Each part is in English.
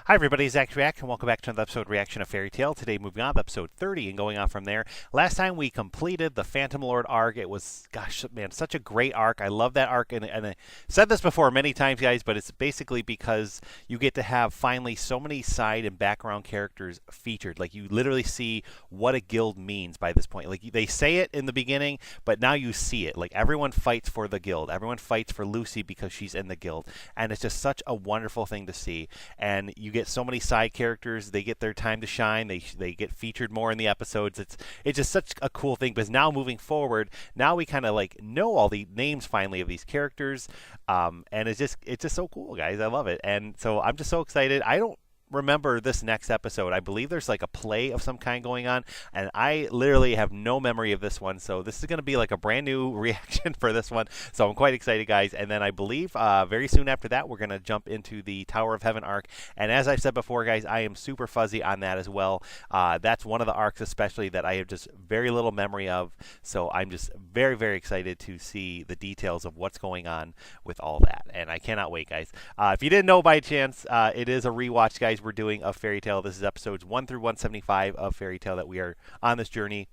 Hi everybody, Zach React, and welcome back to another episode Reaction of Fairy Tale. Today moving on to episode 30 and going on from there. Last time we completed the Phantom Lord arc. It was, gosh, man, such a great arc. I love that arc, and I said this before many times, guys, but it's basically because you get to have finally so many side and background characters featured. Like, you literally see what a guild means by this point. Like, they say it in the beginning, but now you see it. Like, everyone fights for the guild. Everyone fights for Lucy because she's in the guild, and it's just such a wonderful thing to see. And you get so many side characters, they get their time to shine, they get featured more in the episodes. It's just such a cool thing, because now moving forward, now we kind of like know all the names finally of these characters, and it's just so cool, guys. I love it. And so I'm just so excited. I don't remember this next episode. I believe there's like a play of some kind going on, and I literally have no memory of this one, so this is going to be like a brand new reaction for this one, so I'm quite excited, guys. And then I believe very soon after that we're going to jump into the Tower of Heaven arc, and as I've said before, guys, I am super fuzzy on that as well. That's one of the arcs especially that I have just very little memory of, so I'm just very, very excited to see the details of what's going on with all that, and I cannot wait, guys. If you didn't know by chance, it is a rewatch, guys. We're doing of Fairy Tale. This is episodes 1 through 175 of Fairy Tale that we are on this journey.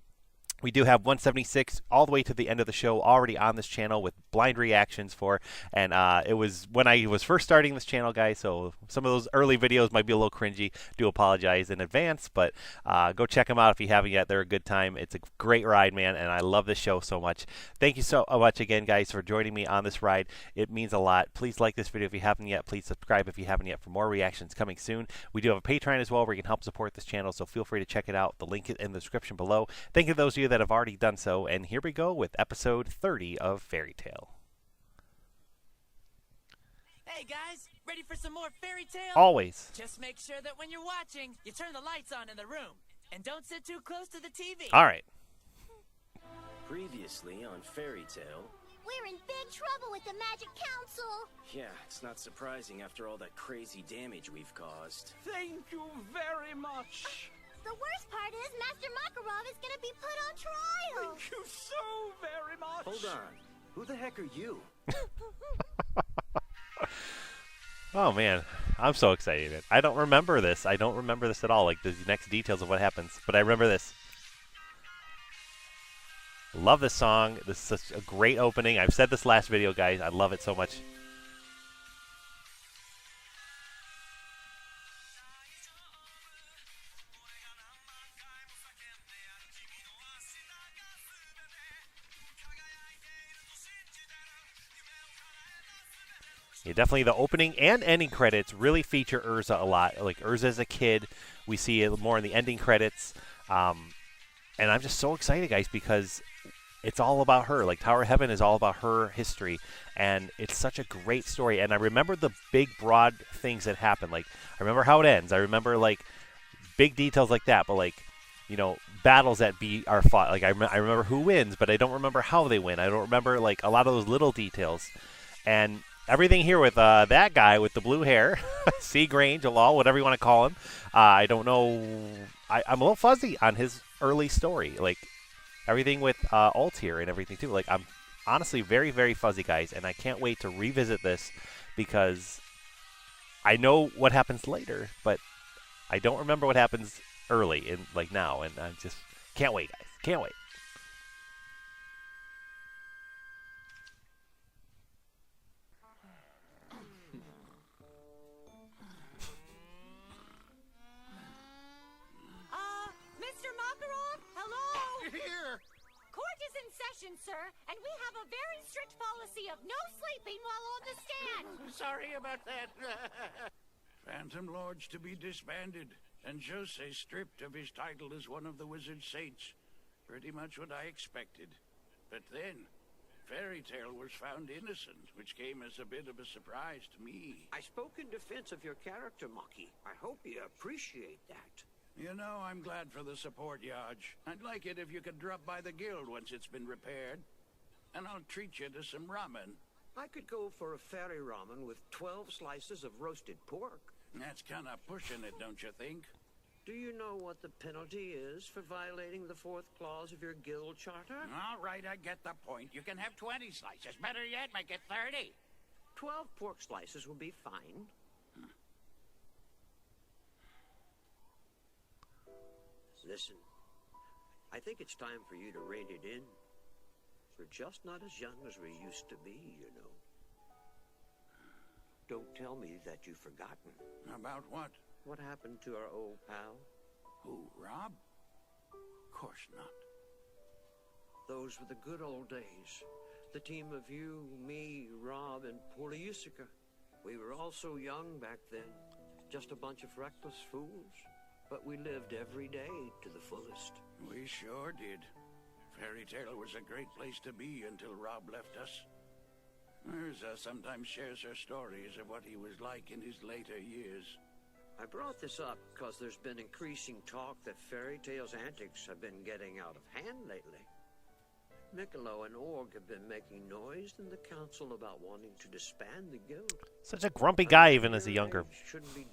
We do have 176 all the way to the end of the show already on this channel with blind reactions for, and it was when I was first starting this channel, guys, so some of those early videos might be a little cringy. Do apologize in advance, but go check them out if you haven't yet. They're a good time. It's a great ride, man, and I love this show so much. Thank you so much again, guys, for joining me on this ride. It means a lot. Please like this video if you haven't yet. Please subscribe if you haven't yet for more reactions coming soon. We do have a Patreon as well where you can help support this channel, so feel free to check it out. The link is in the description below. Thank you to those of you that have already done so, and here we go with episode 30 of Fairy Tale. Hey guys, ready for some more Fairy Tale? Always. Just make sure that when you're watching, you turn the lights on in the room, and don't sit too close to the TV. All right. Previously on Fairy Tale. We're in big trouble with the Magic Council. Yeah, it's not surprising after all that crazy damage we've caused. Thank you very much. The worst part is Master Makarov is going to be put on trial. Thank you so very much. Hold on. Who the heck are you? Oh, man. I'm so excited. I don't remember this. I don't remember this at all, like the next details of what happens, but I remember this. Love this song. This is such a great opening. I've said this last video, guys. I love it so much. Yeah, definitely the opening and ending credits really feature Urza a lot. Like Urza as a kid, we see it more in the ending credits. And I'm just so excited, guys, because it's all about her. Like, Tower of Heaven is all about her history, and it's such a great story. And I remember the big, broad things that happen. Like, I remember how it ends. I remember, like, big details like that. But, like, you know, battles that are fought. Like, I remember who wins, but I don't remember how they win. I don't remember, like, a lot of those little details. And everything here with that guy with the blue hair, C. Grange, Law, whatever you want to call him. I don't know. I'm a little fuzzy on his early story. Like, everything with Alt here and everything, too. Like, I'm honestly very, very fuzzy, guys. And I can't wait to revisit this because I know what happens later, but I don't remember what happens early, like now. And I just can't wait, guys. Can't wait. Mr. Makarov, hello? Here. Court is in session, sir, and we have a very strict policy of no sleeping while on the stand. Sorry about that. Phantom Lords to be disbanded, and Jose stripped of his title as one of the wizard saints. Pretty much what I expected. But then, Fairy Tale was found innocent, which came as a bit of a surprise to me. I spoke in defense of your character, Maki. I hope you appreciate that. You know, I'm glad for the support, Yaj. I'd like it if you could drop by the guild once it's been repaired. And I'll treat you to some ramen. I could go for a fairy ramen with 12 slices of roasted pork. That's kind of pushing it, don't you think? Do you know what the penalty is for violating the 4th clause of your guild charter? All right, I get the point. You can have 20 slices. Better yet, make it 30. 12 pork slices will be fine. Listen, I think it's time for you to rein it in. We're just not as young as we used to be, you know. Don't tell me that you've forgotten. About what? What happened to our old pal? Who, Rob? Of course not. Those were the good old days. The team of you, me, Rob, and poor Yusuka. We were all so young back then. Just a bunch of reckless fools. But we lived every day to the fullest. We sure did. Fairy Tale was a great place to be until Rob left us. Urza sometimes shares her stories of what he was like in his later years. I brought this up because there's been increasing talk that Fairy Tale's antics have been getting out of hand lately. Mikolo and Org have been making noise in the council about wanting to disband the guild. Such a grumpy guy, even as a younger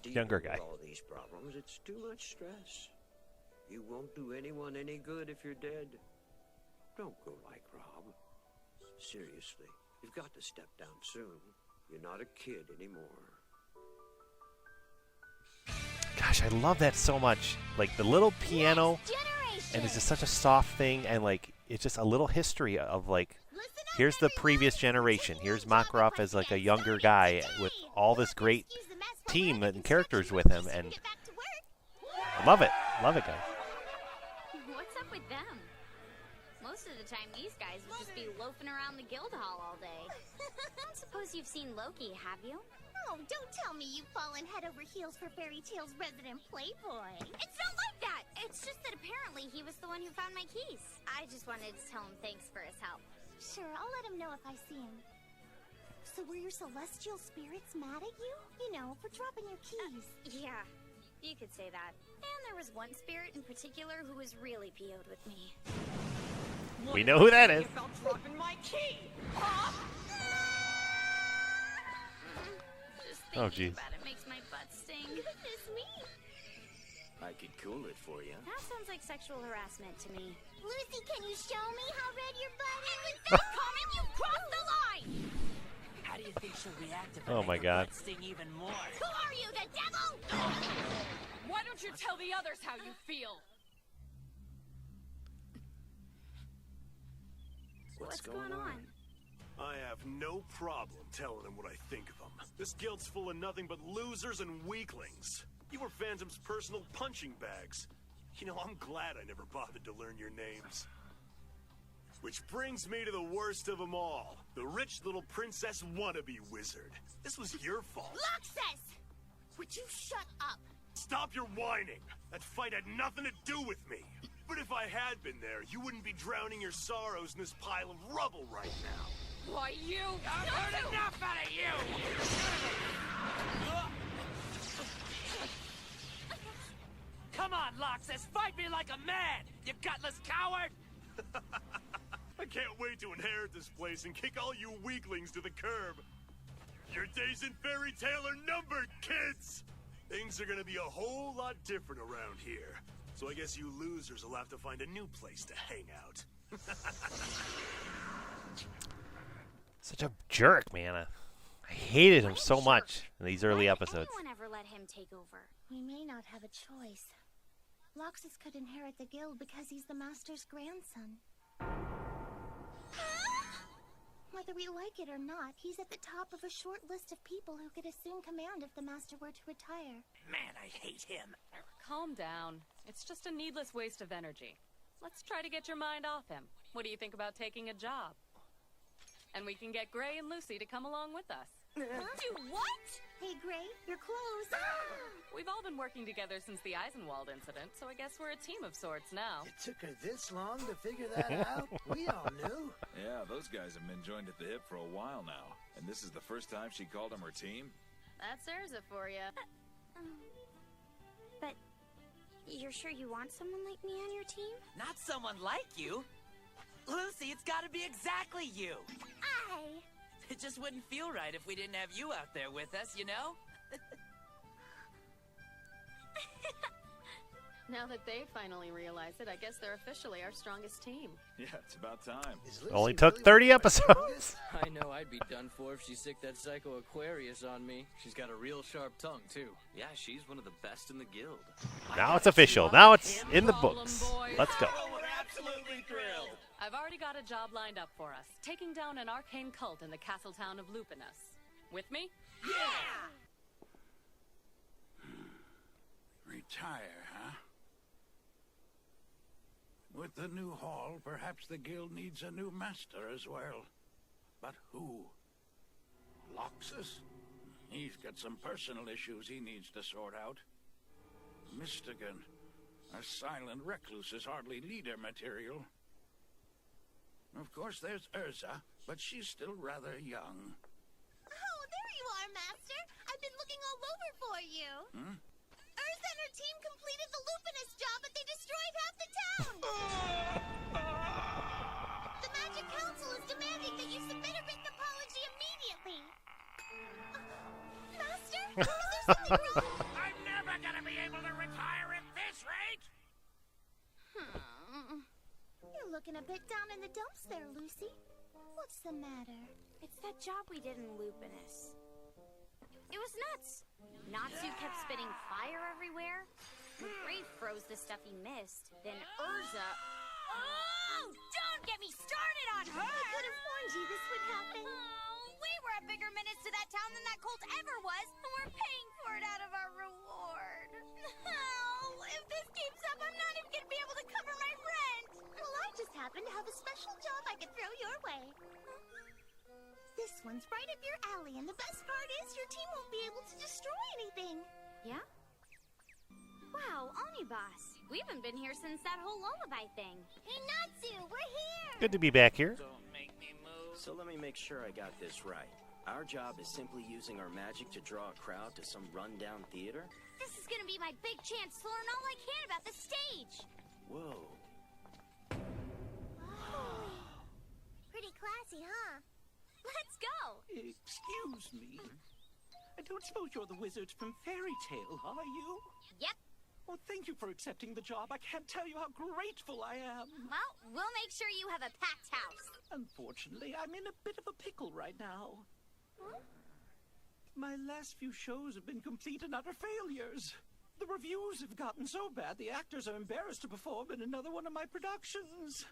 younger guy. With all these problems, it's too much stress. You won't do anyone any good if you're dead. Don't go like Rob. Seriously, you've got to step down soon. You're not a kid anymore. Gosh, I love that so much. Like the little piano, and it's just such a soft thing, and like it's just a little history of like, here's the previous generation. Here's Makarov as like a younger guy with all this great team and characters with him, and I love it. Love it, guys. What's up with them? Most of the time, these guys would just be loafing around the guild hall all day. I don't suppose you've seen Loki, have you? Oh, don't tell me you've fallen head over heels for Fairy Tale's resident playboy. It's not like that. It's just that apparently he was the one who found my keys. I just wanted to tell him thanks for his help. Sure, I'll let him know if I see him. So were your celestial spirits mad at you? You know, for dropping your keys. Yeah, you could say that. And there was one spirit in particular who was really PO'd with me. We know who that is. About dropping my key, huh? Just Oh, thinking jeez. about it makes my butt sting. Goodness me. I could cool it for you. That sounds like sexual harassment to me. Lucy, can you show me how red your butt is? With that comment, you crossed the line! How do you think she'll react if I Oh, my make her God. butt sting even more? Who are you, the devil? Why don't you tell the others how you feel? What's going on? I have no problem telling him what I think of him. This guild's full of nothing but losers and weaklings. You were Phantom's personal punching bags. You know, I'm glad I never bothered to learn your names. Which brings me to the worst of them all. The rich little princess wannabe wizard. This was your fault. Loxus! Would you shut up? Stop your whining. That fight had nothing to do with me. But if I had been there, you wouldn't be drowning your sorrows in this pile of rubble right now. Why, you... I've heard enough out of you! Come on, Loxus, fight me like a man, you gutless coward! I can't wait to inherit this place and kick all you weaklings to the curb. Your days in Fairy Tale are numbered, kids! Things are gonna be a whole lot different around here. So I guess you losers will have to find a new place to hang out. Such a jerk, man. I hated him so much in these early Why did episodes. anyone ever let him take over? We may not have a choice. Loxus could inherit the guild because he's the Master's grandson. Whether we like it or not, he's at the top of a short list of people who could assume command if the Master were to retire. Man, I hate him. Calm down. It's just a needless waste of energy. Let's try to get your mind off him. What do you think about taking a job? And we can get Gray and Lucy to come along with us. Do what? Hey, Gray, your clothes. We've all been working together since the Eisenwald incident, so I guess we're a team of sorts now. It took her this long to figure that out? We all knew. Yeah, those guys have been joined at the hip for a while now. And this is the first time she called them her team? That's Urza for you. But you're sure you want someone like me on your team? Not someone like you. Lucy, it's gotta be exactly you. It just wouldn't feel right if we didn't have you out there with us, you know? Now that they finally realize it, I guess they're officially our strongest team. Yeah, it's about time. Only took 30 episodes. I know I'd be done for if she sicked that Psycho Aquarius on me. She's got a real sharp tongue, too. Yeah, she's one of the best in the guild. Now it's official. Now it's in the books. Let's go. Oh, we're absolutely thrilled. I've already got a job lined up for us, taking down an arcane cult in the castle town of Lupinus. With me? Yeah! Retire, huh? With the new hall, perhaps the guild needs a new master as well. But who? Loxus? He's got some personal issues he needs to sort out. Mystigan, a silent recluse, is hardly leader material. Of course, there's Urza, but she's still rather young. Oh, there you are, Master. I've been looking all over for you. Hmm? Urza and her team completed the Lupinus job, but they destroyed half the town. The Magic Council is demanding that you submit a written apology immediately. Master, is there something wrong? I'm never gonna be able to retire at this rate! You're looking a bit down in the dumps there, Lucy. What's the matter? It's that job we did in Lupinus. It was nuts. Natsu kept spitting fire everywhere. Ray froze the stuff he missed. Then Urza... Oh! Don't get me started on her! I could have warned you this would happen. Oh, we were a bigger menace to that town than that cult ever was, and we're paying for it out of our reward. Oh, if this keeps up, I'm not even going to be able to cover my rent. Well, I just happen to have a special job I could throw your way. This one's right up your alley, and the best part is your team won't be able to destroy anything. Yeah? Wow, Omnibus. We haven't been here since that whole lullaby thing. Hey, Natsu, we're here! Good to be back here. Don't make me move. So let me make sure I got this right. Our job is simply using our magic to draw a crowd to some rundown theater? This is gonna be my big chance to learn all I can about the stage. Whoa. Pretty classy, huh? Let's go. Excuse me. I don't suppose you're the wizards from Fairy Tale, are you? Yep. Well, thank you for accepting the job. I can't tell you how grateful I am. Well, we'll make sure you have a packed house. Unfortunately, I'm in a bit of a pickle right now. My last few shows have been complete and utter failures. The reviews have gotten so bad, the actors are embarrassed to perform in another one of my productions.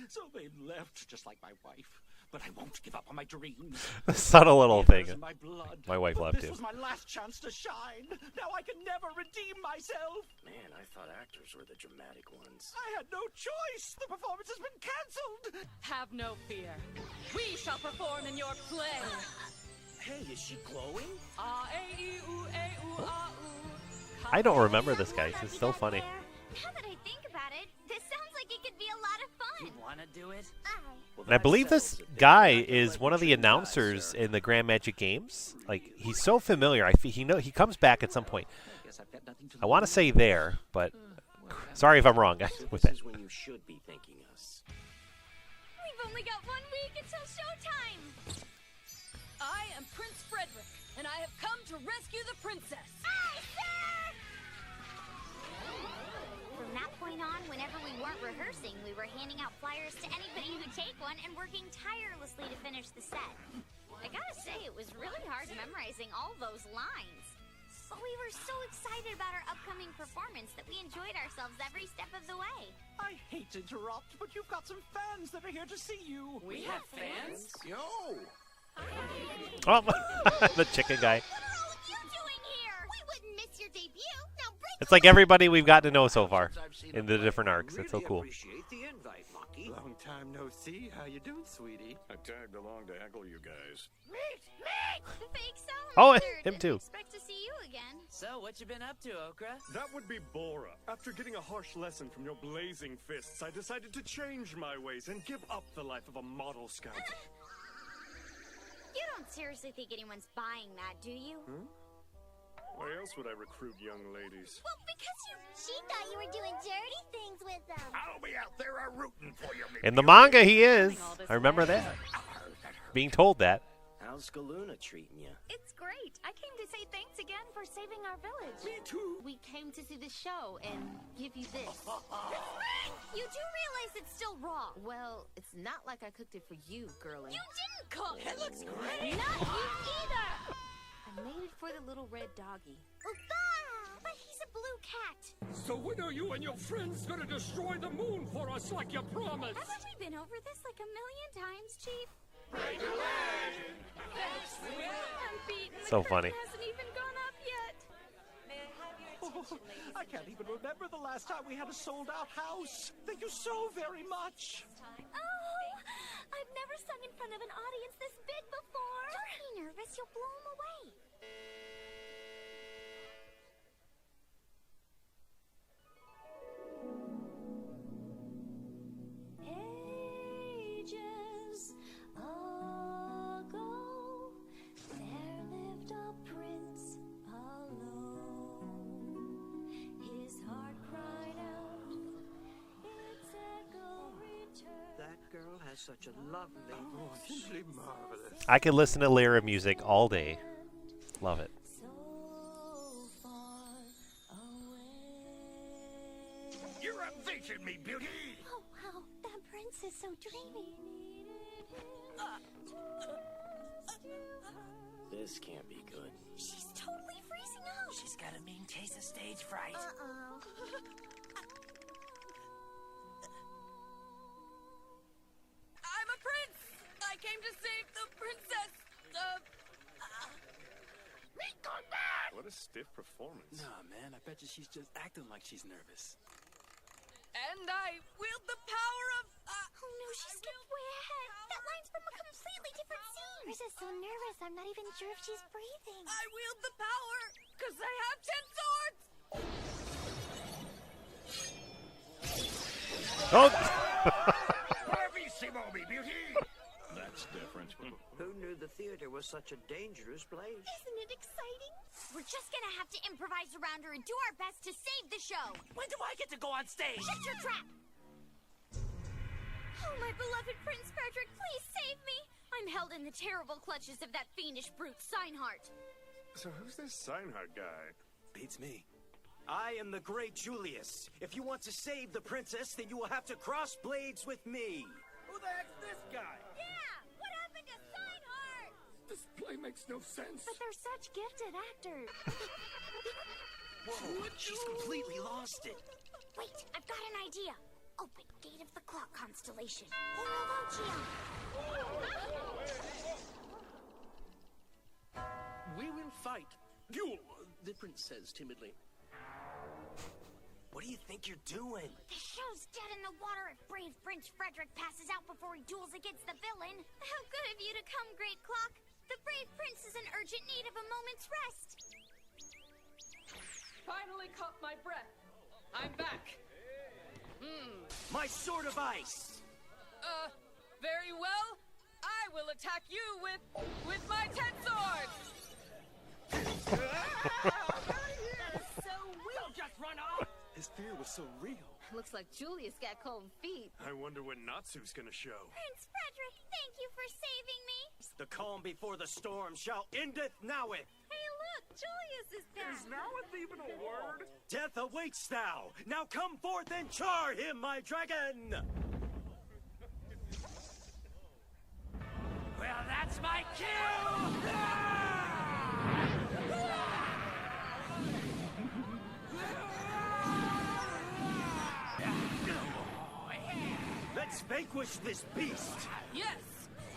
So they've left, just like my wife. But I won't give up on my dreams. Subtle little thing. My blood. My wife left too. This was my last chance to shine. Now I can never redeem myself. Man, I thought actors were the dramatic ones. I had no choice. The performance has been cancelled. Have no fear. We shall perform in your play. Hey, is she glowing? I don't remember this guy. This is so funny. Now that I think about it, this sounds like it could be a lot of fun. You wanna do it? Well, And I believe this guy is one of the announcers in the Grand Magic Games. Like, he's so familiar. He comes back at some point. I want to say there, but sorry if I'm wrong, guys. So With this that. is when you should be thanking us. We've only got 1 week until showtime. I am Prince Frederick, and I have come to rescue the princess. Aye, sir! From that point on, whenever we weren't rehearsing, we were handing out flyers to anybody who'd take one and working tirelessly to finish the set. I gotta say, it was really hard memorizing all those lines. But we were so excited about our upcoming performance that we enjoyed ourselves every step of the way. I hate to interrupt, but you've got some fans that are here to see you. We have fans? Yo! Oh, the chicken guy. What are all of you doing here? We wouldn't miss your debut. Now break It's like everybody we've got to know so far in the different arcs. It's so cool. Appreciate the invite, Monkey. Long time no see. How you doing, sweetie? I tagged along to heckle you guys. The fake Oh, salamander. him too. Didn't expect to see you again. So, what you been up to, Okra? That would be Bora. After getting a harsh lesson from your blazing fists, I decided to change my ways and give up the life of a model scout. You don't seriously think anyone's buying that, do you? Why else would I recruit young ladies? Well, because she thought you were doing dirty things with them. I'll be out there rooting for you. In the manga, he is. I remember that. Being told that. How's Galuna treating you? It's great. I came to say thanks again for saving our village. Me too. We came to see the show and give you this. You do realize it's still raw. Well, it's not like I cooked it for you, girlie. You didn't cook. It looks great. Not you either. I made it for the little red doggy. But he's a blue cat. So when are you and your friends gonna destroy the moon for us like you promised? Haven't we been over this like a million times, Chief? Break away! I'm beaten. So The funny. curtain hasn't even gone up yet. I can't even remember the last time we had a sold-out house. Thank you so very much. Oh, I've never sung in front of an audience this big before. Don't be nervous. You'll blow them away. Ages ago, there lived a prince alone. His heart cried out, its echo returned. That girl has such a lovely voice. Simply marvelous. I could listen to Lyra music all day. Love it. So far away. You're evading me, beauty! Oh, wow, that prince is so dreamy. This can't be good. She's totally freezing up. She's got a mean case of stage fright. Uh-oh. I'm a prince! I came to save the princess! What a stiff performance. Nah, man, I bet you she's just acting like she's nervous. And I wield the power of... Oh no, she skipped way ahead. That line's from a completely different scene. Riza's so nervous, I'm not even sure if she's breathing. I wield the power, because I have 10 swords! Oh! Bravissimo, me beauty! That's different. Who knew the theater was such a dangerous place? Isn't it exciting? We're just gonna have to improvise around her and do our best to save the show. When do I get to go on stage? Shut your trap! Oh, my beloved Prince Frederick, please save me! I'm held in the terrible clutches of that fiendish brute, Seinhardt. So who's this Seinhardt guy? Beats me. I am the great Julius. If you want to save the princess, then you will have to cross blades with me. Who the heck's this guy? Yeah! What happened to Seinhardt? This play makes no sense. But they're such gifted actors. Whoa, she's completely lost it. Wait, I've got an idea. Open Gate of the Clock constellation. Horologium. We will fight. Duel, the prince says timidly. What do you think you're doing? The show's dead in the water if brave Prince Frederick passes out before he duels against the villain. How good of you to come, Great Clock. The brave prince is in urgent need of a moment's rest. Finally caught my breath. I'm back. My sword of ice! Very well. I will attack you with my 10 swords! So weak. Don't just run off! His fear was so real. Looks like Julius got cold feet. I wonder what Natsu's gonna show. Prince Frederick, thank you for saving me. The calm before the storm shall endeth noweth. Hey, look, Julius is back. Noweth even a word? Death awaits thou. Now come forth and char him, my dragon! Well, that's my cue! Let's vanquish this beast! Yes,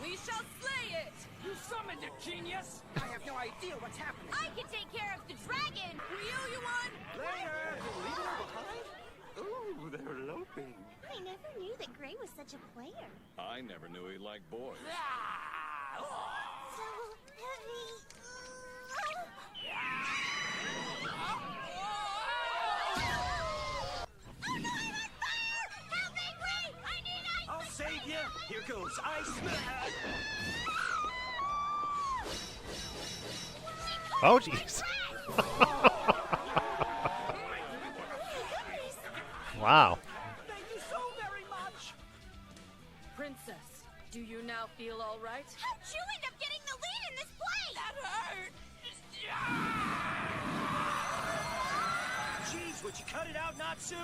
we shall slay it! You summoned it, genius! I have no idea what's happening. I can take care of the dragon. We owe you one! Later! Leaving her behind? Ooh, they're eloping. I never knew that Gray was such a player. I never knew he liked boys. So heavy. Oh no, I'm on fire! Help me, Gray! I need ice! I'll save you! Here goes ice! Oh, jeez. Wow. Thank you so very much. Princess, do you now feel all right? How'd you end up getting the lead you cut it out, Natsu?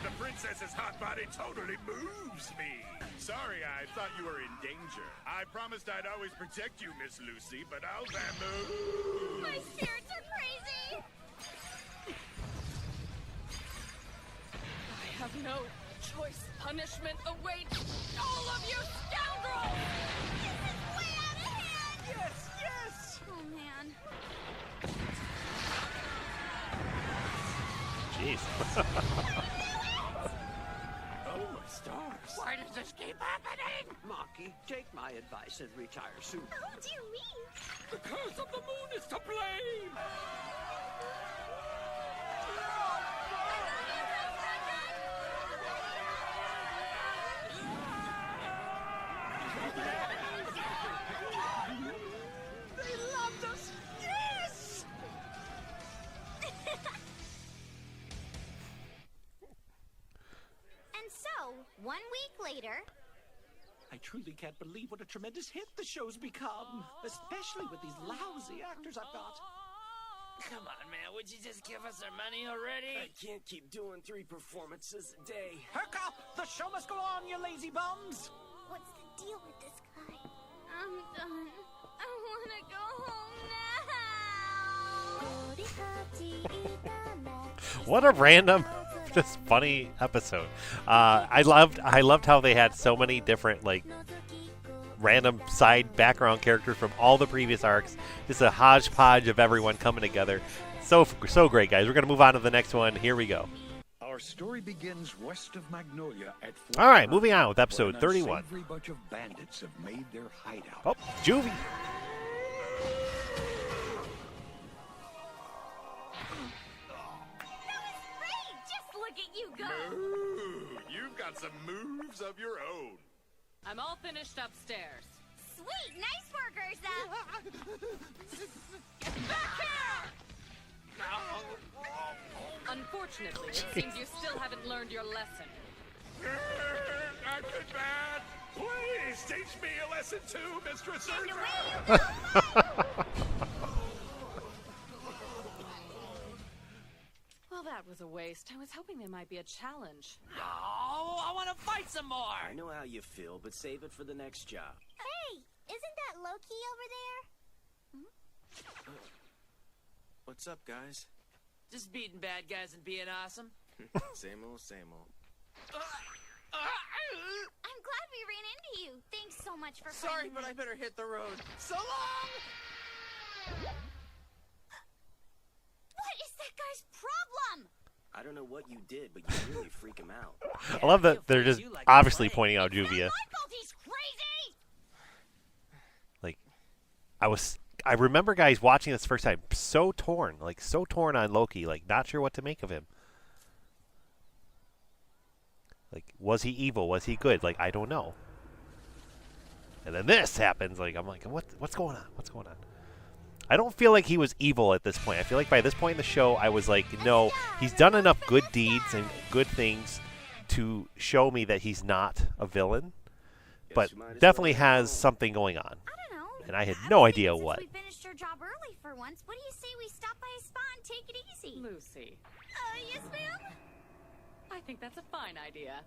The princess's hot body totally moves me. Sorry, I thought you were in danger. I promised I'd always protect you, Miss Lucy, but I'll bamboo. My spirits are crazy! I have no choice. Punishment awaits all of you scoundrels! This is way out of hand! Yes, yes! Oh, man. Jeez. Oh, my stars. Why does this keep happening? Maki, take my advice and retire soon. Oh, dear me. The curse of the moon is to blame! They loved us! Yes! And so, 1 week later... I truly can't believe what a tremendous hit the show's become, especially with these lousy actors I've got. Come on, man. Would you just give us our money already? I can't keep doing 3 performances a day. Herk up! The show must go on, you lazy bums! What's the deal with this guy? I'm done. I want to go home now. What a random, just funny episode. I loved how they had so many different like random side background characters from all the previous arcs. Just a hodgepodge of everyone coming together. So great, guys. We're gonna move on to the next one. Here we go. Our story begins west of Magnolia at Fort All right, Knox, moving on with episode where an 31. unsavory bunch of bandits have made their hideout. Oh, Juvie. Just look at you go! Ooh, you've got some moves of your own. I'm all finished upstairs. Sweet, nice work, Ursa! Back here! Unfortunately, it seems you still haven't learned your lesson. I've been bad. Please teach me a lesson too, Mistress Ursa. Well, that was a waste. I was hoping there might be a challenge. Oh, I want to fight some more. I know how you feel, but save it for the next job. Hey, isn't that Loki over there? What's up, guys? Just beating bad guys and being awesome. Same old, same old. I'm glad we ran into you. Thanks so much for Sorry, finding but me. I better hit the road. So long! What is that guy's problem? I don't know what you did, but you really freak him out. I love that they're just obviously pointing out Juvia. He's crazy! Like, I remember guys watching this first time so torn on Loki, like not sure what to make of him. Like, was he evil? Was he good? Like, I don't know. And then this happens. Like, I'm like, what's going on? What's going on? I don't feel like he was evil at this point. I feel like by this point in the show, I was like, no, he's done enough good deeds and good things to show me that he's not a villain, but definitely has something going on. I don't know. And I had no idea what. We finished our job early for once. What do you say we stop by a spa and take it easy? Lucy, Yes, ma'am? I think that's a fine idea.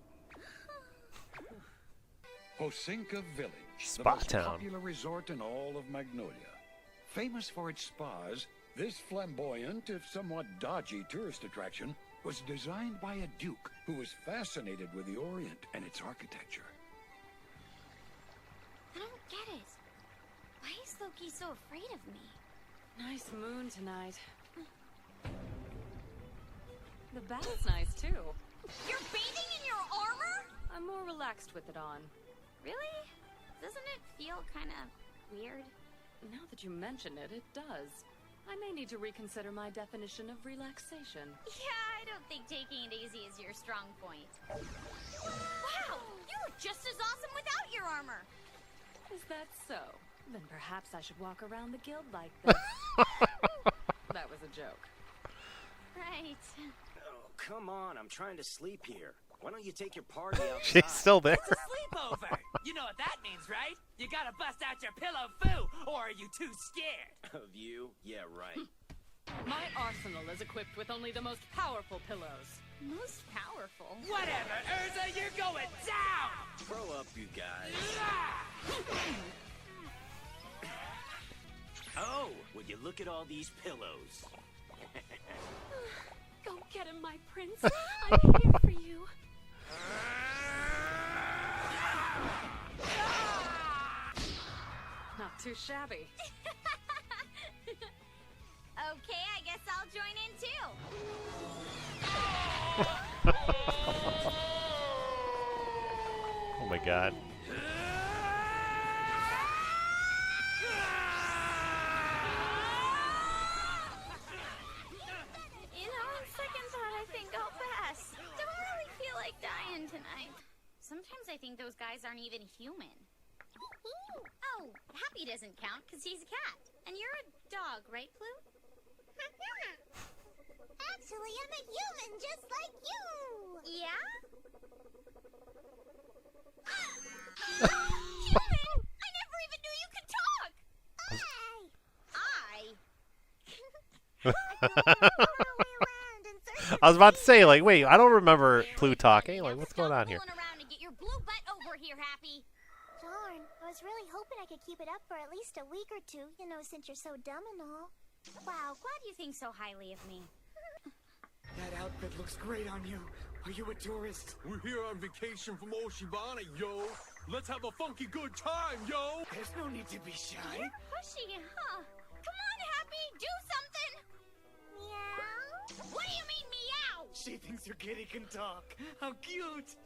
Hosinka Village, Spa the most town. popular resort in all of Magnolia. Famous for its spas, this flamboyant, if somewhat dodgy tourist attraction was designed by a duke who was fascinated with the Orient and its architecture. I don't get it. Why is Loki so afraid of me? Nice moon tonight. The bath's nice, too. You're bathing in your armor? I'm more relaxed with it on. Really? Doesn't it feel kind of weird? Now that you mention it, it does. I may need to reconsider my definition of relaxation. Yeah, I don't think taking it easy is your strong point. Wow! You look just as awesome without your armor! Is that so? Then perhaps I should walk around the guild like this. That was a joke. Right. Oh, come on. I'm trying to sleep here. Why don't you take your party outside? She's still there. It's a sleepover. You know what that means, right? You gotta bust out your pillow foo, or are you too scared? Of you? Yeah, right. My arsenal is equipped with only the most powerful pillows. Most powerful? Whatever, Urza, you're going down! Grow up, you guys. Oh, would you look at all these pillows? Go get him, my prince. I'm here for you. Not too shabby. Okay, I guess I'll join in too. Oh my god. You know, on second thought, I think I'll pass. Don't really feel like dying tonight. Sometimes I think those guys aren't even human. Oh, Happy doesn't count because he's a cat. And you're a dog, right, Blue? Actually, I'm a human just like you. Yeah? Human? I never even knew you could talk! I was about to say, like, wait, I don't remember Blue talking. Like, what's going on here? Around and get your blue butt over here, Happy. Darn, I was really hoping I could keep it up for at least a week or two, you know, since you're so dumb and all. Wow, glad you think so highly of me. That outfit looks great on you. Are you a tourist? We're here on vacation from Oshibana, yo. Let's have a funky good time, yo. There's no need to be shy. You're pushy, huh? Come on, Happy, do something. Meow? What do you mean, meow? She thinks her kitty can talk. How cute.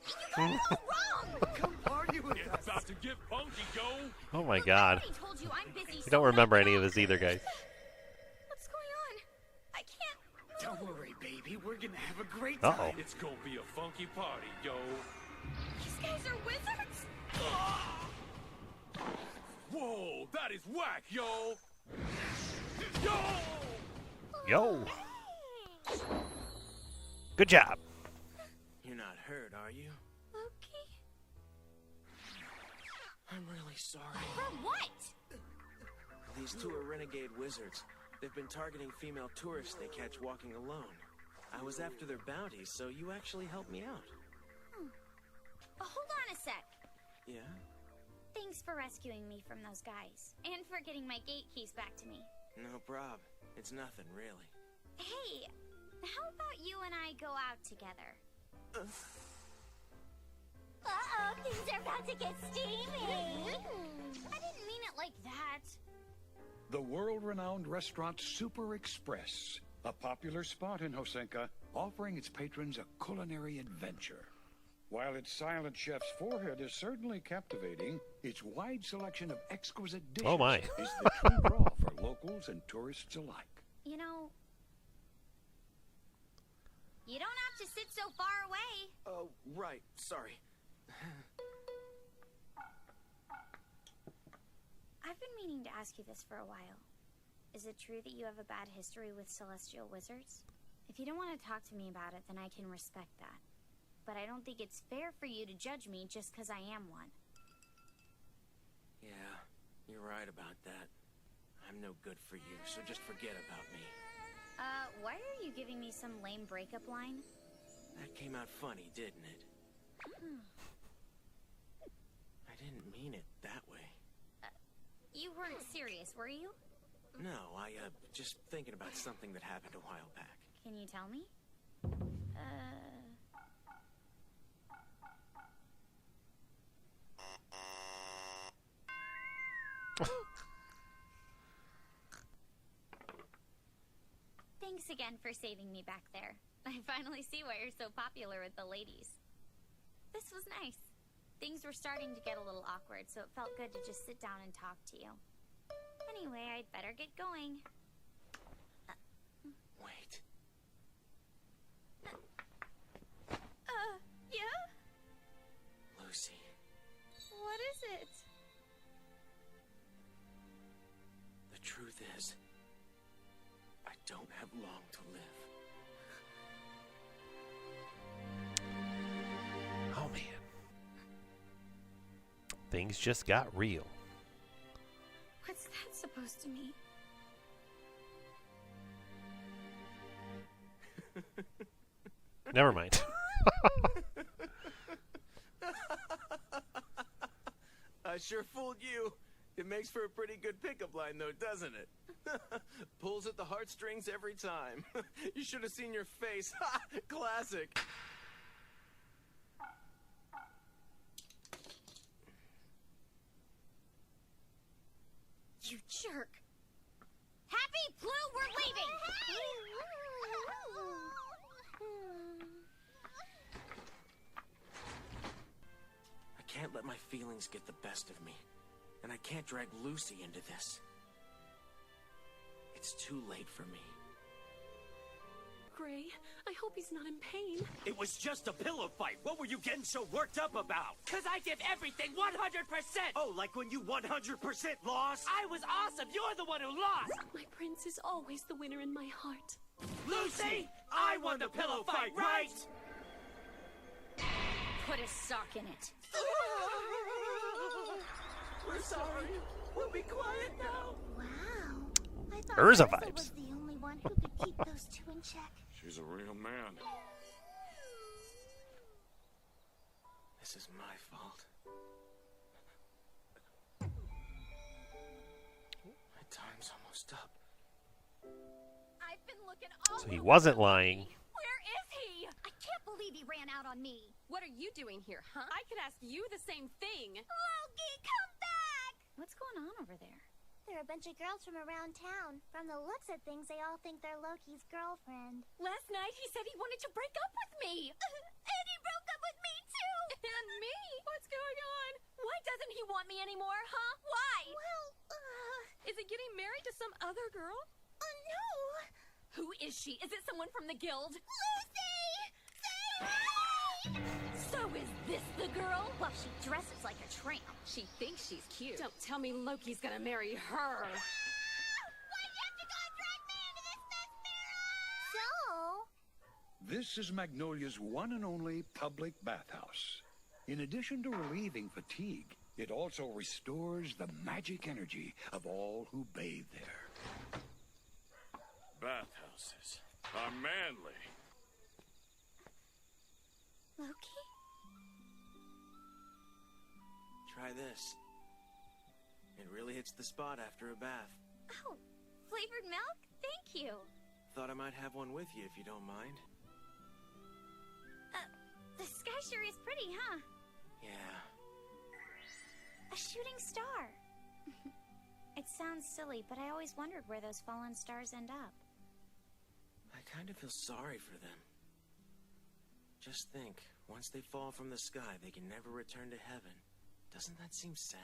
You got it all wrong. Come party with us. It's about to get funky, yo. Oh my god. I told you I'm busy. I don't remember any of this either, guys. What's going on? I can't. Don't worry, baby. We're gonna have a great time. Uh-oh. It's gonna be a funky party, yo. These guys are wizards. Whoa, that is whack, yo. Yo. Yo. Good job. You're not hurt, are you? Okay. I'm really sorry. For what? These two are renegade wizards. They've been targeting female tourists they catch walking alone. I was after their bounties, so you actually helped me out. Hold on a sec. Yeah? Thanks for rescuing me from those guys. And for getting my gate keys back to me. No prob. It's nothing, really. Hey, how about you and I go out together? Uh-oh, things are about to get steamy. I didn't mean it like that. The world-renowned restaurant Super Express, a popular spot in Hosenka, offering its patrons a culinary adventure. While its silent chef's forehead is certainly captivating, its wide selection of exquisite dishes is the true draw for locals and tourists alike. You know, you don't have to sit so far away. Oh, right. Sorry. I've been meaning to ask you this for a while. Is it true that you have a bad history with celestial wizards? If you don't want to talk to me about it, then I can respect that. But I don't think it's fair for you to judge me just because I am one. Yeah, you're right about that. I'm no good for you, so just forget about me. Why are you giving me some lame breakup line? That came out funny, didn't it? I didn't mean it that way. You weren't serious, were you? No, just thinking about something that happened a while back. Can you tell me? Thanks again for saving me back there. I finally see why you're so popular with the ladies. This was nice. Things were starting to get a little awkward, so it felt good to just sit down and talk to you. Anyway, I'd better get going. Wait. Yeah? Lucy. What is it? The truth is, I don't have long to live. Oh, man. Things just got real. What's that supposed to mean? Never mind. I sure fooled you. It makes for a pretty good pickup line, though, doesn't it? Pulls at the heartstrings every time. You should have seen your face. Ha! Classic. You jerk. Happy Blue, we're leaving! I can't let my feelings get the best of me. And I can't drag Lucy into this. It's too late for me. Gray, I hope he's not in pain. It was just a pillow fight. What were you getting so worked up about? Cause I give everything 100%! Oh, like when you 100% lost? I was awesome! You're the one who lost! My prince is always the winner in my heart. Lucy! I won the pillow fight, right? Put a sock in it. We're sorry. We'll be quiet now. Wow. I thought Urza Urza vibes. was the only one who could keep those two in check. She's a real man. This is my fault. My time's almost up. I've been looking all So he over wasn't the lying. city. Where is he? I can't believe he ran out on me. What are you doing here, huh? I could ask you the same thing. Loki, come back! What's going on over there? There are a bunch of girls from around town. From the looks of things, they all think they're Loki's girlfriend. Last night he said he wanted to break up with me. And he broke up with me, too! And me? What's going on? Why doesn't he want me anymore, huh? Why? Well, Is he getting married to some other girl? no! Who is she? Is it someone from the guild? Lucy! Save me! So is this the girl? Well, she dresses like a tramp. She thinks she's cute. Don't tell me Loki's gonna marry her. Why'd you have to go and drag me into this mess, Mira? So? This is Magnolia's one and only public bathhouse. In addition to relieving fatigue, it also restores the magic energy of all who bathe there. Bathhouses are manly. Loki? Try this. It really hits the spot after a bath. Oh, flavored milk? Thank you. Thought I might have one with you if you don't mind. The sky sure is pretty, huh? Yeah. A shooting star. It sounds silly, but I always wondered where those fallen stars end up. I kind of feel sorry for them. Just think, once they fall from the sky, they can never return to heaven. Doesn't that seem sad?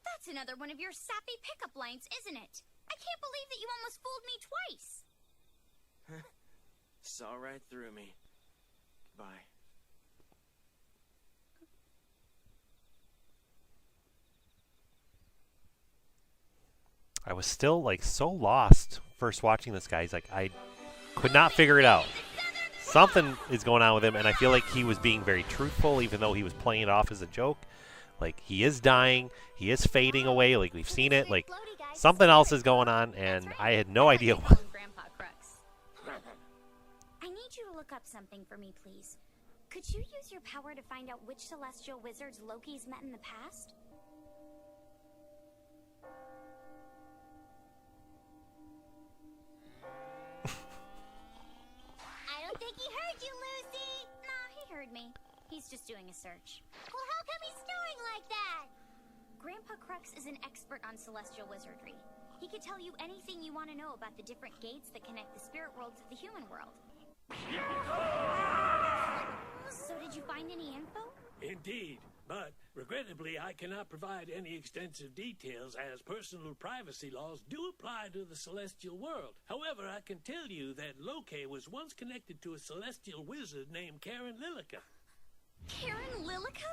That's another one of your sappy pickup lines, isn't it? I can't believe that you almost fooled me twice. Saw right through me. Goodbye. I was still like so lost first watching this guy. He's like, I could not figure it out. Something is going on with him, and I feel like he was being very truthful, even though he was playing it off as a joke. Like, he is dying, he is fading away, like we've seen it. Like, something else is going on, and I had no idea what. Grandpa Crux. I need you to look up something for me, please. Could you use your power to find out which celestial wizards Loki's met in the past? I don't think he heard you, Lucy! Nah, he heard me. He's just doing a search. Well, how come he's snoring like that? Grandpa Crux is an expert on celestial wizardry. He could tell you anything you want to know about the different gates that connect the spirit world to the human world. So did you find any info? Indeed, but regrettably I cannot provide any extensive details as personal privacy laws do apply to the celestial world. However, I can tell you that Loki was once connected to a celestial wizard named Karen Lilica. Karen Lilica?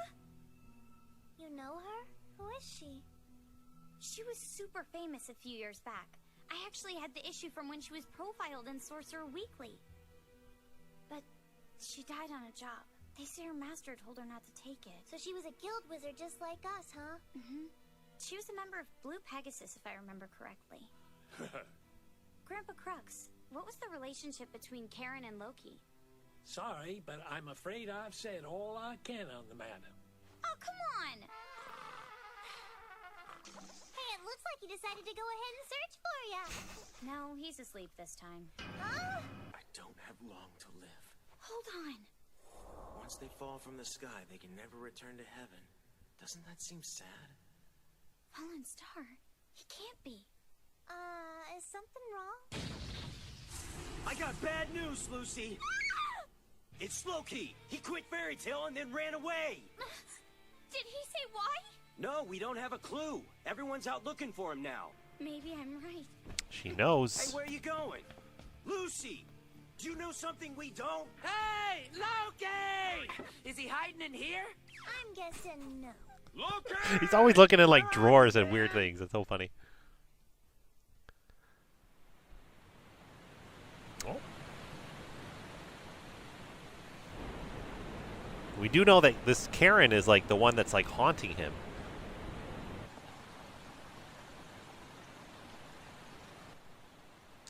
You know her? Who is she? She was super famous a few years back. I actually had the issue from when she was profiled in Sorcerer Weekly. But she died on a job. They say her master told her not to take it. So she was a guild wizard just like us, huh? Mm-hmm. She was a member of Blue Pegasus, if I remember correctly. Grandpa Crux, what was the relationship between Karen and Loki? Sorry, but I'm afraid I've said all I can on the matter. Oh, come on! Hey, it looks like he decided to go ahead and search for ya. No, he's asleep this time. Huh? I don't have long to live. Hold on. Once they fall from the sky, they can never return to heaven. Doesn't that seem sad? Fallen star? He can't be. Is something wrong? I got bad news, Lucy. It's Loki. He quit Fairy Tale and then ran away. Did he say why? No, we don't have a clue. Everyone's out looking for him now. Maybe I'm right. She knows. Hey, where are you going? Lucy! Do you know something we don't? Hey, Loki! Is he hiding in here? I'm guessing no. Loki! He's always looking in like drawers and weird things. It's so funny. Oh. We do know that this Karen is like the one that's like haunting him.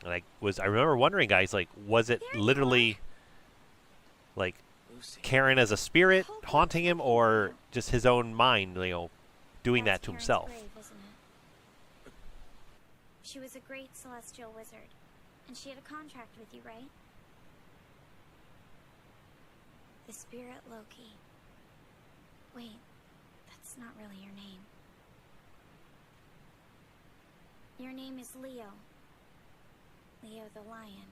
And I remember wondering, guys, like, was it literally like Karen as a spirit haunting him, or just his own mind, you know, doing that to himself? Grave, isn't it? She was a great celestial wizard, and she had a contract with you, right? The spirit Loki. Wait, that's not really your name. Your name is Leo. Leo the Lion.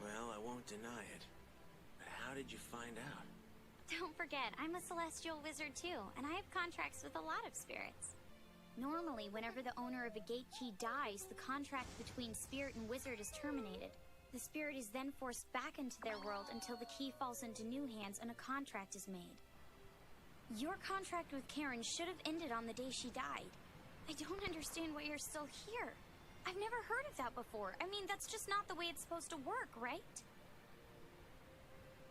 Well, I won't deny it. But how did you find out? Don't forget, I'm a celestial wizard too, and I have contracts with a lot of spirits. Normally, whenever the owner of a gate key dies, the contract between spirit and wizard is terminated. The spirit is then forced back into their world until the key falls into new hands and a contract is made. Your contract with Karen should have ended on the day she died. I don't understand why you're still here. I've never heard of that before. I mean, that's just not the way it's supposed to work, right?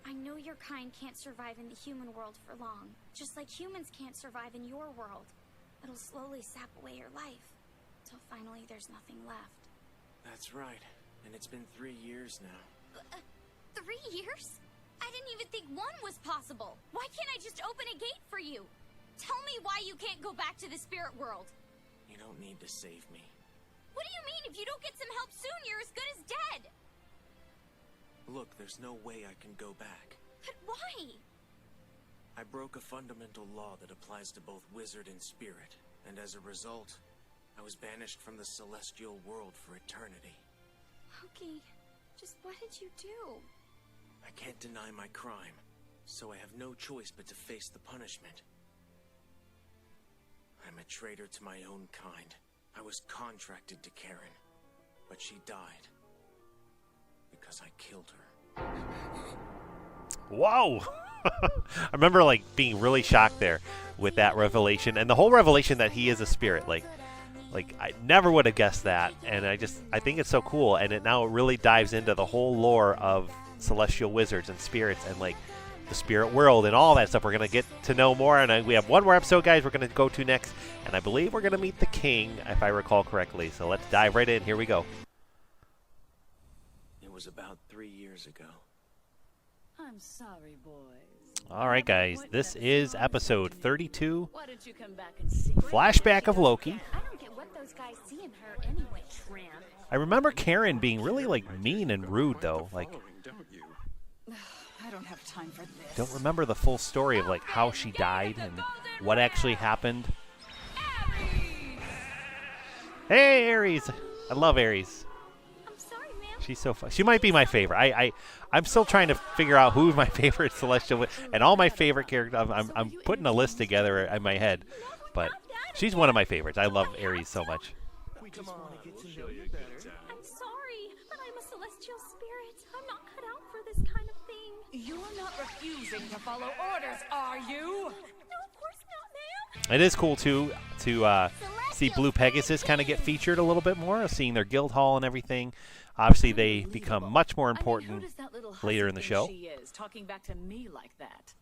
I know your kind can't survive in the human world for long, just like humans can't survive in your world. It'll slowly sap away your life, till finally there's nothing left. That's right. And it's been 3 years now. 3 years? I didn't even think one was possible. Why can't I just open a gate for you? Tell me why you can't go back to the spirit world. You don't need to save me. What do you mean? If you don't get some help soon, you're as good as dead. Look, there's no way I can go back. But why? I broke a fundamental law that applies to both wizard and spirit, and as a result, I was banished from the celestial world for eternity. Loki, just what did you do? I can't deny my crime, so I have no choice but to face the punishment. I'm a traitor to my own kind. I was contracted to Karen, but she died because I killed her. Wow! I remember like being really shocked there with that revelation, and the whole revelation that he is a spirit. Like I never would have guessed that, and I think it's so cool, and it now really dives into the whole lore of celestial wizards and spirits and like the spirit world and all that stuff. We're going to get to know more, and we have one more episode, guys, we're going to go to next, and I believe we're going to meet the king, if I recall correctly. So let's dive right in. Here we go. It was about 3 years ago. I'm sorry, boys. All right, guys, this is episode 32, Why don't you come back and see? Flashback of Loki. I don't get what those guys see in her anyway, tramp. I remember Karen being really like mean and rude, though. Like, I don't have time for this. don't remember the full story of like how she died and what actually happened. Hey, Ares! I love Ares. I'm sorry, ma'am. She's so fun. She might be my favorite. I'm still trying to figure out who's my favorite celestial and all my favorite characters. I'm putting a list together in my head, but she's one of my favorites. I love Ares so much. We just want to get to know you better. I'm sorry, but I'm a celestial spirit. I'm not cut out for this kind of thing. You're not refusing to follow orders, are you? No, of course not, ma'am. It is cool too to see Blue Pegasus kind of get featured a little bit more, seeing their guild hall and everything. Obviously, they become much more important later in the show. She is talking back to me like that.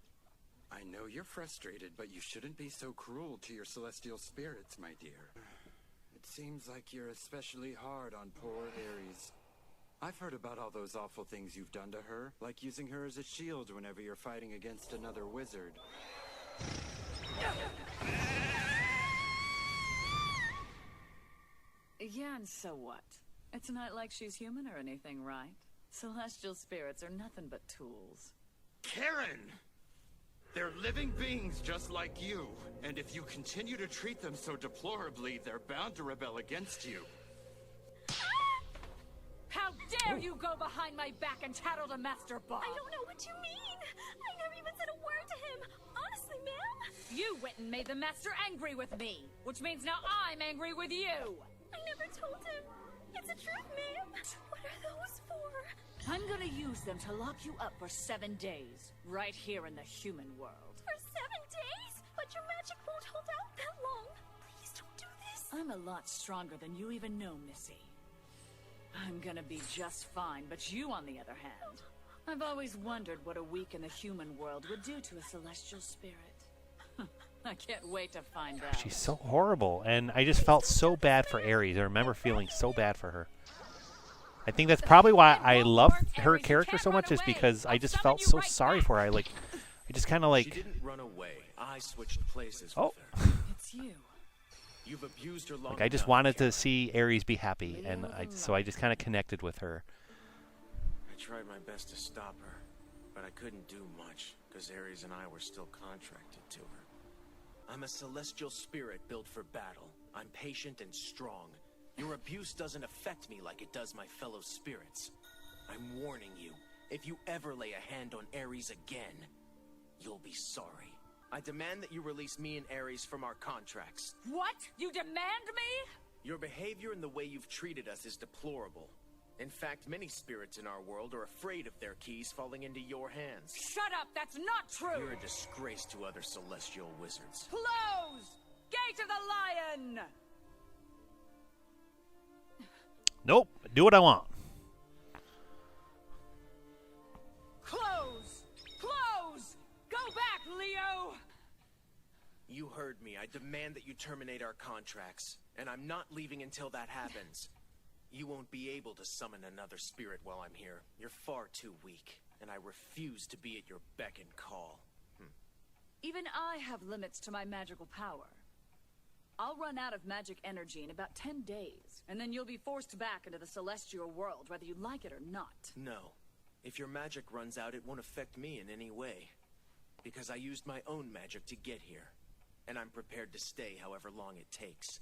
I know you're frustrated, but you shouldn't be so cruel to your celestial spirits, my dear. It seems like you're especially hard on poor Ares. I've heard about all those awful things you've done to her, like using her as a shield whenever you're fighting against another wizard. Yeah, and so what? It's not like she's human or anything, right? Celestial spirits are nothing but tools. Karen! They're living beings just like you, and if you continue to treat them so deplorably, they're bound to rebel against you. How dare you go behind my back and tattle to Master Bob? I don't know what you mean. I never even said a word to him. Honestly, ma'am. You went and made the Master angry with me, which means now I'm angry with you. I never told him. It's the truth, ma'am. What are those for? I'm gonna use them to lock you up for 7 days, right here in the human world. For 7 days? But your magic won't hold out that long. Please don't do this. I'm a lot stronger than you even know, Missy. I'm gonna be just fine, but you, on the other hand, I've always wondered what a week in the human world would do to a celestial spirit. I can't wait to find out. She's so horrible, and I just felt so bad for Ares. I remember feeling so bad for her. I think that's probably why I love her character so much, is because I just felt so sorry for her. I just kind of like. She didn't run away. I switched places with her. It's you. You've abused her long I just enough, wanted Karen. to see Ares be happy, and so I just kind of connected with her. I tried my best to stop her, but I couldn't do much, because Ares and I were still contracted to her. I'm a celestial spirit built for battle. I'm patient and strong. Your abuse doesn't affect me like it does my fellow spirits. I'm warning you, if you ever lay a hand on Ares again, you'll be sorry. I demand that you release me and Ares from our contracts. What? You demand me? Your behavior and the way you've treated us is deplorable. In fact, many spirits in our world are afraid of their keys falling into your hands. Shut up! That's not true! You're a disgrace to other celestial wizards. Close! Gate of the Lion! Nope. Do what I want. Close! Close! Go back, Leo! You heard me. I demand that you terminate our contracts. And I'm not leaving until that happens. You won't be able to summon another spirit while I'm here. You're far too weak. And I refuse to be at your beck and call. Even I have limits to my magical power. I'll run out of magic energy in about 10 days, and then you'll be forced back into the celestial world, whether you like it or not. No. If your magic runs out, it won't affect me in any way. Because I used my own magic to get here. And I'm prepared to stay however long it takes.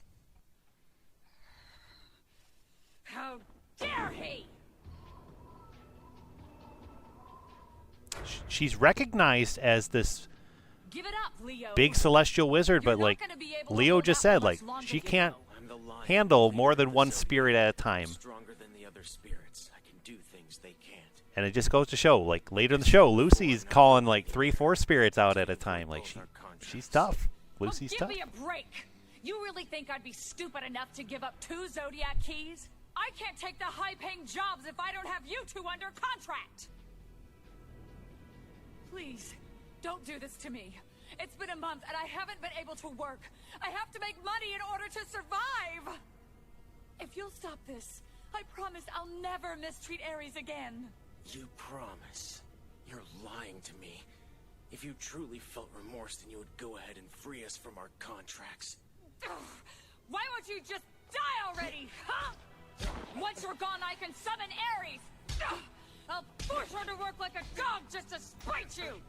How dare he! She's recognized as this Give it up, Leo. big celestial wizard, but like Leo just said, like she can't handle more than one spirit at a time. Stronger than the other spirits. I can do things they can't. And it just goes to show, like later in the show, Lucy's calling like 3-4 spirits out at a time. Like she's tough. Lucy's Give tough. me a break. You really think I'd be stupid enough to give up 2 Zodiac keys? I can't take the high-paying jobs if I don't have you 2 under contract. Please, don't do this to me. It's been a month and I haven't been able to work. I have to make money in order to survive. If you'll stop this, I promise I'll never mistreat Ares again. You promise? You're lying to me. If you truly felt remorse, then you would go ahead and free us from our contracts. Ugh. Why won't you just die already, huh? Once you're gone, I can summon Ares. Ugh. I'll force her to work like a dog just to spite you.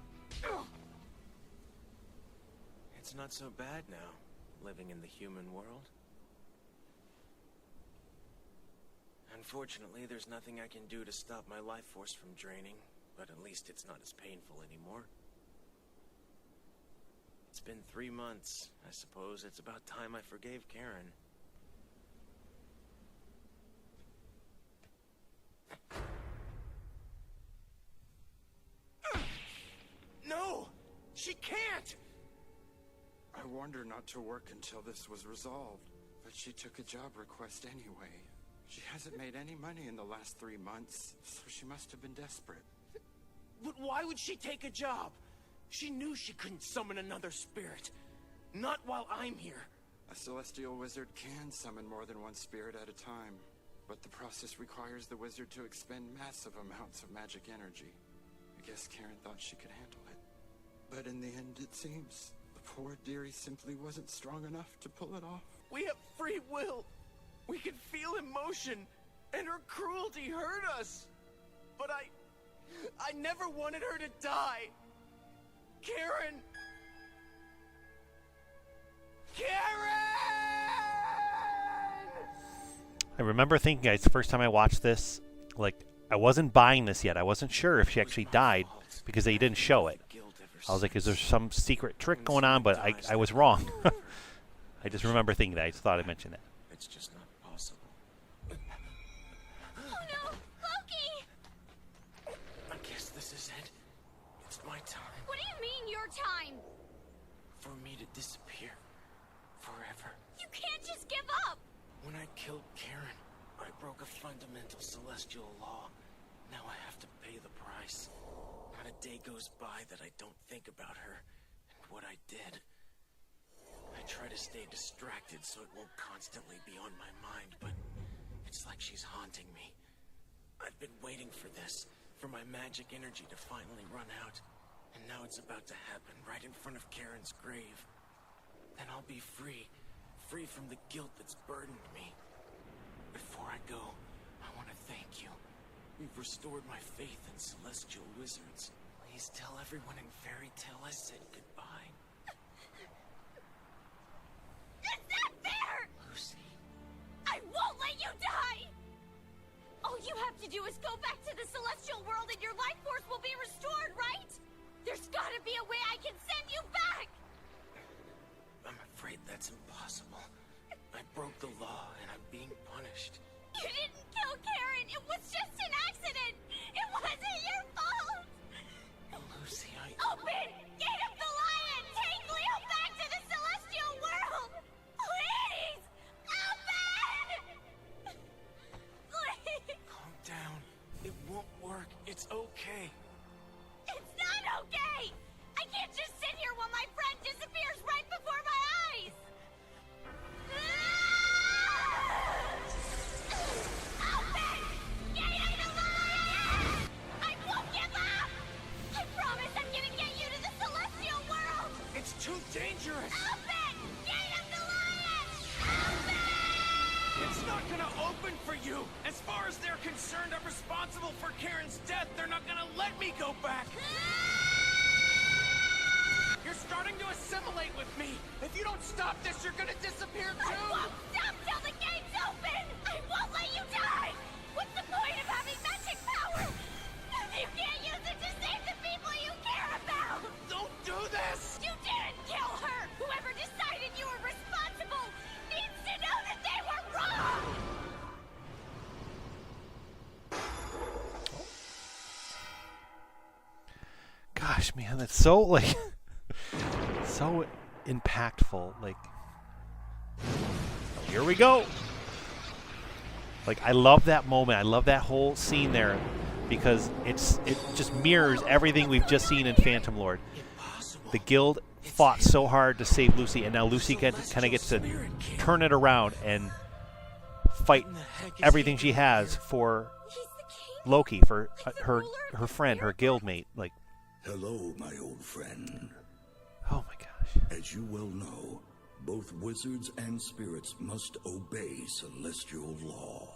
Ugh. It's not so bad now, living in the human world. Unfortunately, there's nothing I can do to stop my life force from draining, but at least it's not as painful anymore. It's been 3 months. I suppose it's about time I forgave Karen. No! She can't! I warned her not to work until this was resolved, but she took a job request anyway. She hasn't made any money in the last 3 months, so she must have been desperate. But why would she take a job? She knew she couldn't summon another spirit. Not while I'm here. A celestial wizard can summon more than one spirit at a time, but the process requires the wizard to expend massive amounts of magic energy. I guess Karen thought she could handle it. But in the end, it seems the poor dearie simply wasn't strong enough to pull it off. We have free will. We can feel emotion, and her cruelty hurt us. But I never wanted her to die. Karen! I remember thinking, guys, the first time I watched this, like, I wasn't buying this yet. I wasn't sure if she actually died because they didn't show it. I was like, is there some secret trick going on? But I was wrong. I just remember thinking that. I just thought I'd mention that. It's just not possible. Oh no, Loki! I guess this is it. It's my time. What do you mean your time? For me to disappear. Forever. You can't just give up! When I killed Karen, I broke a fundamental celestial law. Now I have to pay the price. Not a day goes by that I don't think about her and what I did. I try to stay distracted so it won't constantly be on my mind, but it's like she's haunting me. I've been waiting for this, for my magic energy to finally run out. And now it's about to happen right in front of Karen's grave. Then I'll be free. Free from the guilt that's burdened me. Before I go, I want to thank you. You've restored my faith in celestial wizards. Please tell everyone in Fairy Tale I said goodbye. That's not fair! Lucy. I won't let you die! All you have to do is go back to the celestial world and your life force will be restored, right? There's gotta be a way I can send you back! I'm afraid that's impossible. I broke the law and I'm being punished. You didn't kill Karen! It was just an accident! It wasn't your fault! Lucy, Open! Gate of the Lion! Take Leo back to the celestial world! Please! Open! Please! Calm down. It won't work. It's okay. It's not okay! I can't just sit here while my friend disappears right before my eyes! Open! Gate of the Lion! I won't give up! I promise I'm gonna get you to the celestial world! It's too dangerous! Open! Gate of the Lion! Open! It's not gonna open for you! As far as they're concerned, I'm responsible for Karen's death. They're not gonna let me go back! You're starting to assimilate with me! If you don't stop this, you're gonna disappear too! I won't stop till the gate's open! I won't let you die! What's the point of having magic power if you can't use it to save the people you care about? Don't do this! You didn't kill her! Whoever decided you were responsible needs to know that they were wrong! Gosh, man, that's so, like, so impactful. Like, here we go. Like, I love that moment. I love that whole scene there because it just mirrors everything we've just seen in Phantom Lord. The guild fought so hard to save Lucy, and now Lucy kind of gets to turn it around and fight everything she has for Loki, for her friend, her guildmate. Like, hello, my old friend. Oh my gosh. As you well know, both wizards and spirits must obey celestial law.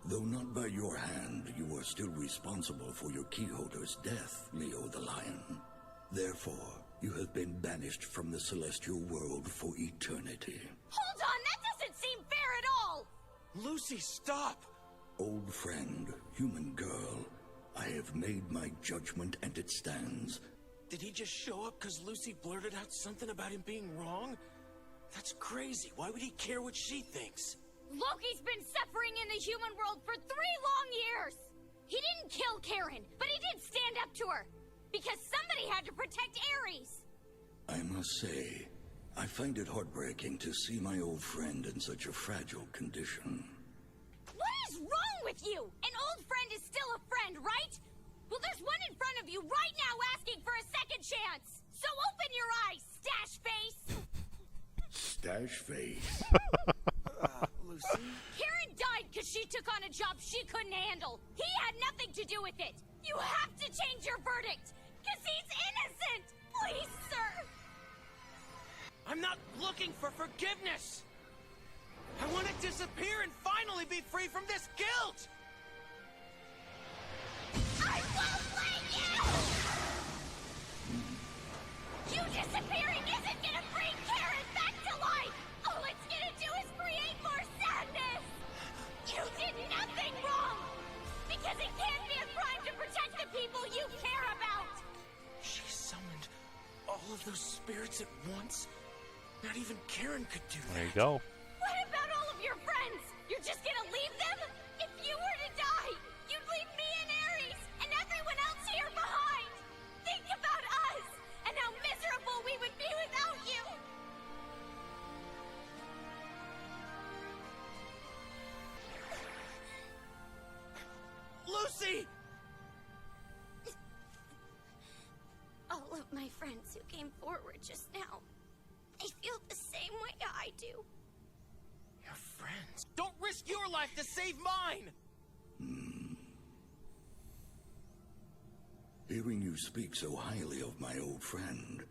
Though not by your hand, you are still responsible for your keyholder's death, Leo the Lion. Therefore, you have been banished from the celestial world for eternity. Hold on, that doesn't seem fair at all! Lucy, stop! Old friend, human girl, I have made my judgment and it stands. Did he just show up because Lucy blurted out something about him being wrong? That's crazy. Why would he care what she thinks? Loki's been suffering in the human world for 3 long years! He didn't kill Karen, but he did stand up to her! Because somebody had to protect Ares! I must say, I find it heartbreaking to see my old friend in such a fragile condition. What is wrong with you? An old friend is still a friend, right? Well, there's one in front of you right now asking for a second chance! So open your eyes, stash face! Stash face. Lucy? Karen died because she took on a job she couldn't handle. He had nothing to do with it. You have to change your verdict, because he's innocent. Please, sir. I'm not looking for forgiveness! I want to disappear and finally be free from this guilt! I won't let you! You disappearing isn't gonna bring Karen back to life! All it's gonna do is create more sadness! You did nothing wrong! Because it can't be a crime to protect the people you care about! She summoned all of those spirits at once? Not even Karen could do that. There you go. What about all of your friends? You're just gonna leave them? If you were to die, you'd leave me and Ares and everyone else here behind! Think about us and how miserable we would be without you! Lucy! All of my friends who came forward just now, they feel the same way I do. Your friends. Don't risk your life to save mine! Hearing you speak so highly of my old friend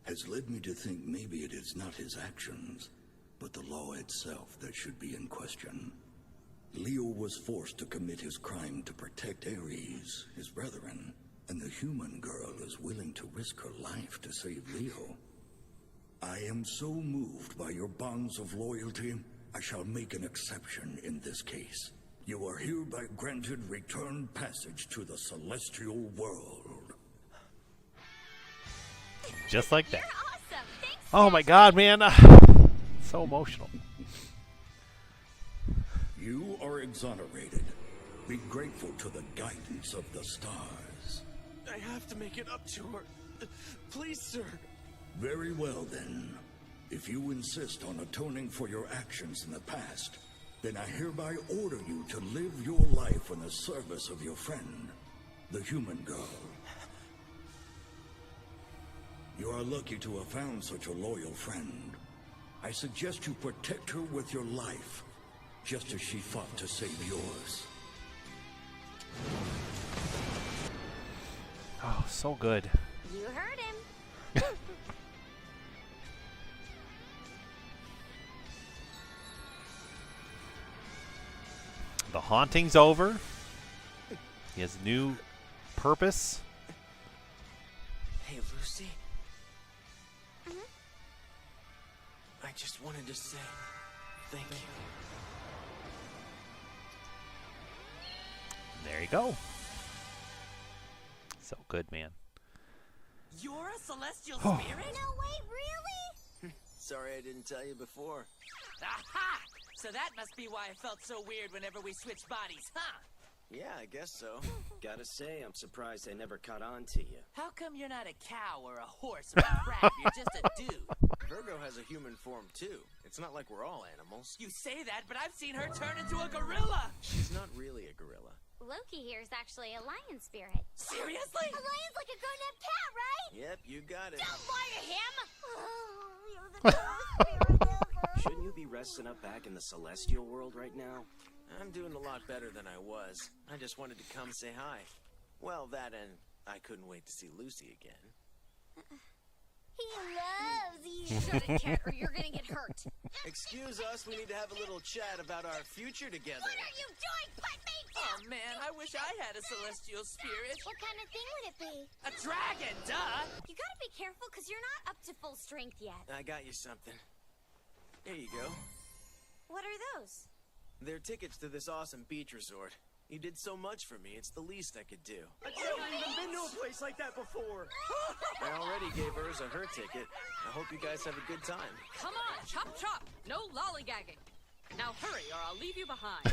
has led me to think maybe it is not his actions, but the law itself that should be in question. Leo was forced to commit his crime to protect Ares, his brethren, and the human girl is willing to risk her life to save Leo. I am so moved by your bonds of loyalty, I shall make an exception in this case. You are hereby granted return passage to the celestial world. Just like that. Awesome. Thanks. Oh my God, man. So emotional. You are exonerated. Be grateful to the guidance of the stars. I have to make it up to her. Please, sir. Very well, then. If you insist on atoning for your actions in the past, then I hereby order you to live your life in the service of your friend, the human girl. You are lucky to have found such a loyal friend. I suggest you protect her with your life, just as she fought to save yours. Oh, so good. You heard him. The haunting's over. He has new purpose. Hey, Lucy. I just wanted to say thank you. There you go. So good, man. You're a celestial spirit? No, wait, really? Sorry I didn't tell you before. Aha! So that must be why it felt so weird whenever we switched bodies, huh? Yeah, I guess so. Gotta say, I'm surprised I never caught on to you. How come you're not a cow or a horse or a crab? You're just a dude. Virgo has a human form, too. It's not like we're all animals. You say that, but I've seen her turn into a gorilla. She's not really a gorilla. Loki here is actually a lion spirit. Seriously? A lion's like a grown-up cat, right? Yep, you got it. Don't lie to him! You're the coolest spirit ever. Shouldn't you be resting up back in the celestial world right now? I'm doing a lot better than I was. I just wanted to come say hi. Well, that and I couldn't wait to see Lucy again. He loves you. Shut it, cat, or you're gonna get hurt. Excuse us, we need to have a little chat about our future together. What are you doing? Put me down! Oh man, I wish I had a celestial spirit. What kind of thing would it be? A dragon, duh! You gotta be careful, because you're not up to full strength yet. I got you something. Here you go. What are those? They're tickets to this awesome beach resort. You did so much for me, it's the least I could do. I've never even been to a place like that before. I already gave Urza her ticket. I hope you guys have a good time. Come on, chop chop. No lollygagging. Now hurry or I'll leave you behind.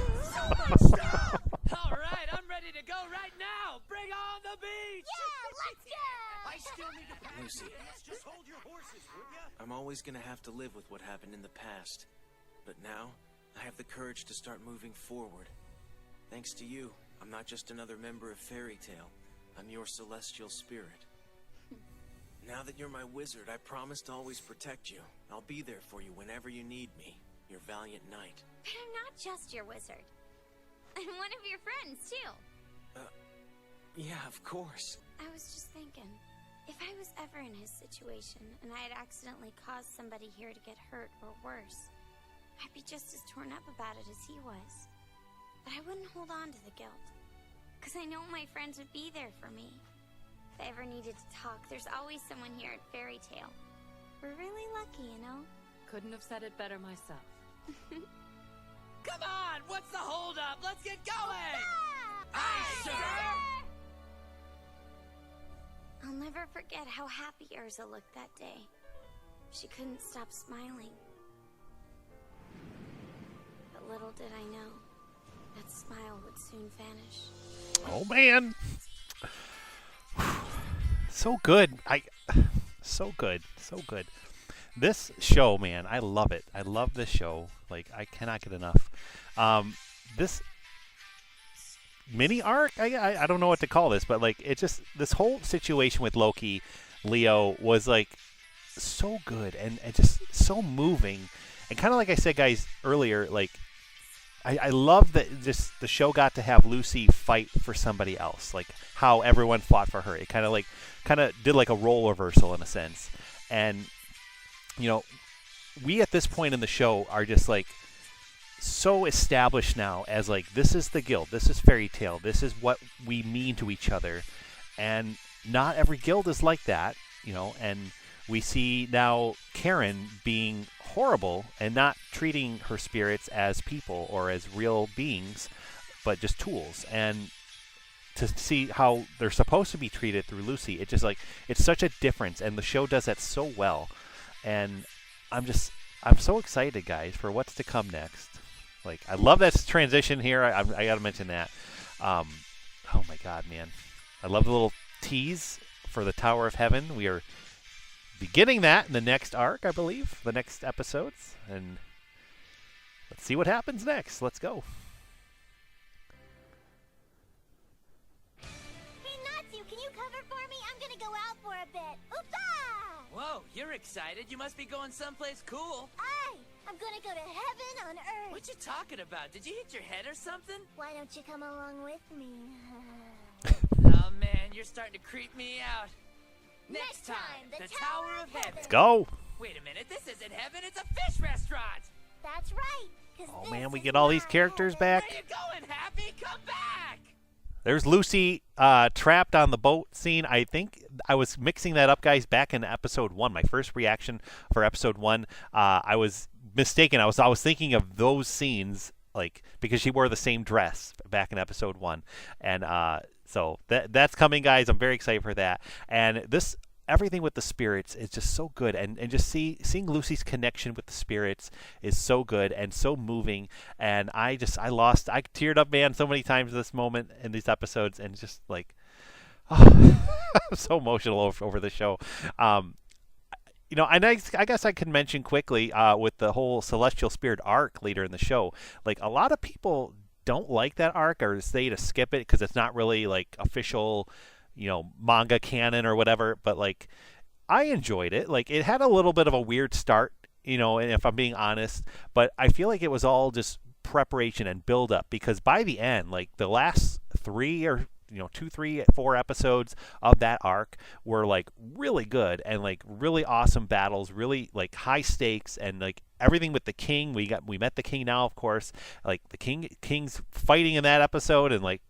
All right, I'm ready to go right now. Bring on the beach! Yeah, let's go! I still need to pass Lucy. you. Let's just hold your horses, would ya? I'm always gonna have to live with what happened in the past. But now, I have the courage to start moving forward. Thanks to you, I'm not just another member of Fairy Tale. I'm your celestial spirit. Now that you're my wizard, I promise to always protect you. I'll be there for you whenever you need me. Your valiant knight. But I'm not just your wizard. I'm one of your friends, too. Yeah, of course. I was just thinking, if I was ever in his situation and I had accidentally caused somebody here to get hurt or worse, I'd be just as torn up about it as he was. But I wouldn't hold on to the guilt, because I know my friends would be there for me. If I ever needed to talk, there's always someone here at Fairy Tale. We're really lucky, you know? Couldn't have said it better myself. Come on! What's the holdup? Let's get going! Aye, sir! I'll never forget how happy Urza looked that day. She couldn't stop smiling. But little did I know, that smile would soon vanish. Oh man, so good. So good. This show, man, I love it. I love this show. Like, I cannot get enough. This mini arc, I don't know what to call this, but like, it just, this whole situation with Loki, Leo, was like so good and just so moving. And kind of like I said, guys, earlier, like, I love that just the show got to have Lucy fight for somebody else, like how everyone fought for her. It kind of did like a role reversal in a sense. And, you know, we at this point in the show are just like so established now as like, this is the guild, this is Fairy Tale, this is what we mean to each other. And not every guild is like that, you know, and we see now Karen being horrible and not treating her spirits as people or as real beings, but just tools. And to see how they're supposed to be treated through Lucy, it's just like, it's such a difference, and the show does that so well. And I'm so excited, guys, for what's to come next. Like, I love that transition here. I got to mention that. Oh my God, man. I love the little tease for the Tower of Heaven. We are beginning that in the next arc, I believe, the next episodes. And let's see what happens next. Let's go. Hey, Natsu, can you cover for me? I'm gonna go out for a bit. Oopah! Whoa, you're excited. You must be going someplace cool. I'm gonna go to heaven on earth. What you talking about? Did you hit your head or something? Why don't you come along with me? Oh man, you're starting to creep me out. Next time, the Tower of Heaven. Let's go. Wait a minute, this isn't heaven, it's a fish restaurant. That's right. Oh man, we get all these characters back. Where you going, Happy? Come back. There's Lucy trapped on the boat scene. I think I was mixing that up, guys, back in episode 1. My first reaction for episode 1, I was mistaken. I was thinking of those scenes, like, because she wore the same dress back in episode 1. And so that's coming, guys. I'm very excited for that. And everything with the spirits is just so good, and just seeing Lucy's connection with the spirits is so good and so moving. And I teared up, man, so many times this moment in these episodes, and just like, I'm so emotional over the show. You know, and I guess I could mention quickly with the whole Celestial Spirit arc later in the show, like, a lot of people don't like that arc or say to skip it because it's not really like official, you know, manga canon or whatever. But like, I enjoyed it. Like, it had a little bit of a weird start, you know, and if I'm being honest, but I feel like it was all just preparation and build up, because by the end, like, the last 2, 3, 4 episodes of that arc were like really good and like really awesome battles, really like high stakes, and like everything with the king. We met the king now, of course, like the king's fighting in that episode and like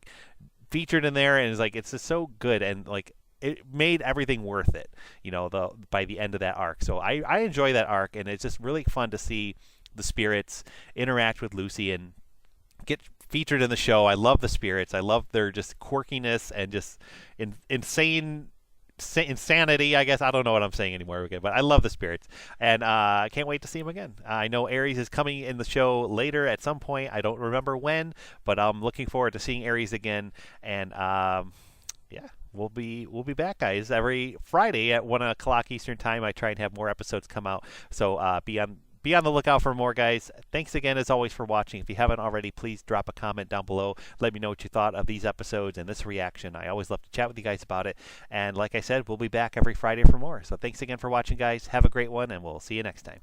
featured in there, and it's like, it's just so good, and like it made everything worth it, you know, by the end of that arc. So I enjoy that arc, and it's just really fun to see the spirits interact with Lucy and get featured in the show. I love the spirits. I love their just quirkiness and just insanity, I guess. I don't know what I'm saying anymore, but I love the spirits, and I can't wait to see them again. I know Ares is coming in the show later at some point. I don't remember when, but I'm looking forward to seeing Ares again. And yeah, we'll be back, guys, every Friday at 1 o'clock Eastern time. I try and have more episodes come out, so be be on the lookout for more, guys. Thanks again, as always, for watching. If you haven't already, please drop a comment down below. Let me know what you thought of these episodes and this reaction. I always love to chat with you guys about it. And like I said, we'll be back every Friday for more. So thanks again for watching, guys. Have a great one, and we'll see you next time.